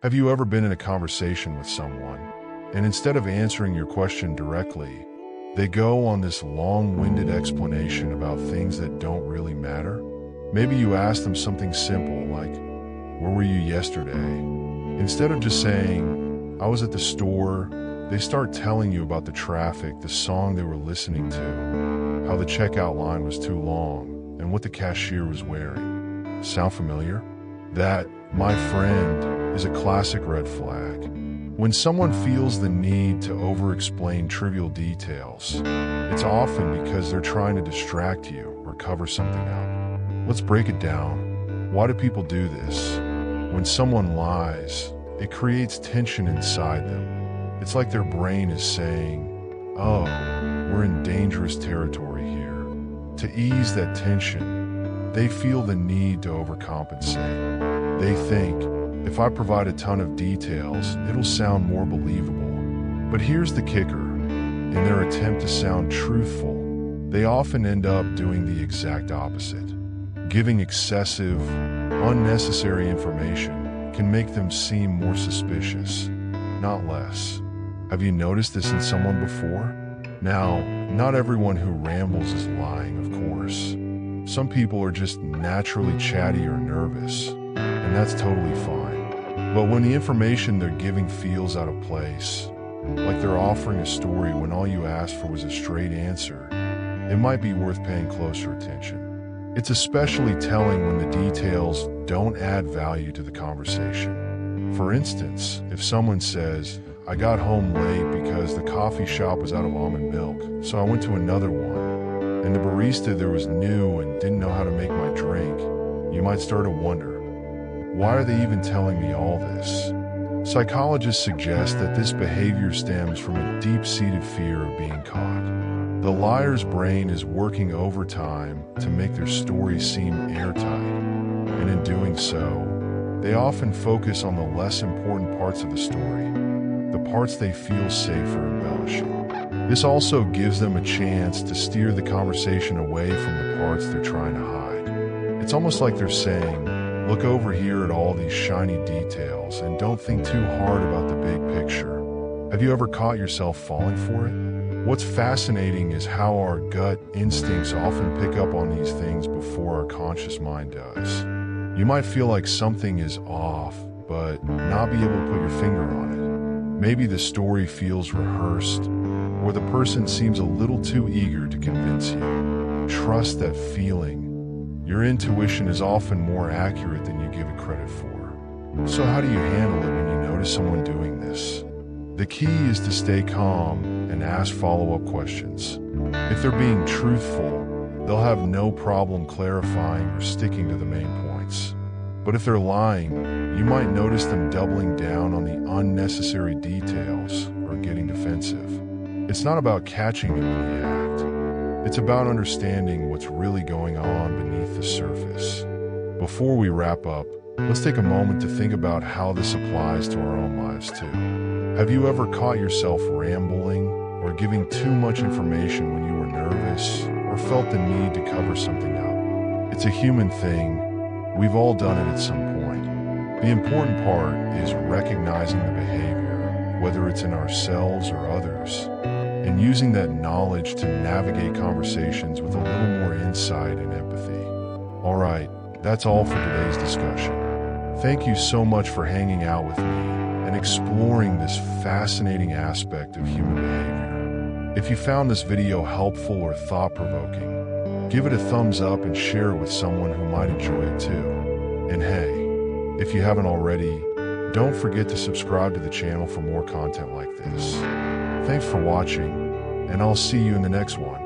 Have you ever been in a conversation with someone, and instead of answering your question directly, they go on this long-winded explanation about things that don't really matter? Maybe you ask them something simple like, "Where were you yesterday?" Instead of just saying, "I was at the store," they start telling you about the traffic, the song they were listening to, how the checkout line was too long, and what the cashier was wearing. Sound familiar? That, my friend, is a classic red flag. When someone feels the need to over-explain trivial details, it's often because they're trying to distract you or cover something up. Let's break it down. Why do people do this? When someone lies, it creates tension inside them. It's like their brain is saying, "Oh, we're in dangerous territory here." To ease that tension, they feel the need to overcompensate. They think, if I provide a ton of details, it'll sound more believable. But here's the kicker. In their attempt to sound truthful, they often end up doing the exact opposite. Giving excessive, unnecessary information can make them seem more suspicious, not less. Have you noticed this in someone before? Now, not everyone who rambles is lying, of course. Some people are just naturally chatty or nervous, and that's totally fine. But when the information they're giving feels out of place, like they're offering a story when all you asked for was a straight answer, it might be worth paying closer attention. It's especially telling when the details don't add value to the conversation. For instance, if someone says, "I got home late because the coffee shop was out of almond milk, so I went to another one, and the barista there was new and didn't know how to make my drink," you might start to wonder, why are they even telling me all this? Psychologists suggest that this behavior stems from a deep-seated fear of being caught. The liar's brain is working overtime to make their story seem airtight, and in doing so, they often focus on the less important parts of the story, the parts they feel safer embellishing. This also gives them a chance to steer the conversation away from the parts they're trying to hide. It's almost like they're saying, "Look over here at all these shiny details and don't think too hard about the big picture." Have you ever caught yourself falling for it? What's fascinating is how our gut instincts often pick up on these things before our conscious mind does. You might feel like something is off, but not be able to put your finger on it. Maybe the story feels rehearsed, or the person seems a little too eager to convince you. Trust that feeling. Your intuition is often more accurate than you give it credit for. So how do you handle it when you notice someone doing this? The key is to stay calm and ask follow-up questions. If they're being truthful, they'll have no problem clarifying or sticking to the main points. But if they're lying, you might notice them doubling down on the unnecessary details or getting defensive. It's not about catching them in the act. It's about understanding what's really going on beneath the surface. Before we wrap up, let's take a moment to think about how this applies to our own lives too. Have you ever caught yourself rambling or giving too much information when you were nervous or felt the need to cover something up? It's a human thing. We've all done it at some point. The important part is recognizing the behavior, whether it's in ourselves or others, and using that knowledge to navigate conversations with a little more insight and empathy. All right, that's all for today's discussion. Thank you so much for hanging out with me and exploring this fascinating aspect of human behavior. If you found this video helpful or thought-provoking, give it a thumbs up and share it with someone who might enjoy it too. And hey, if you haven't already, don't forget to subscribe to the channel for more content like this. Thanks for watching, and I'll see you in the next one.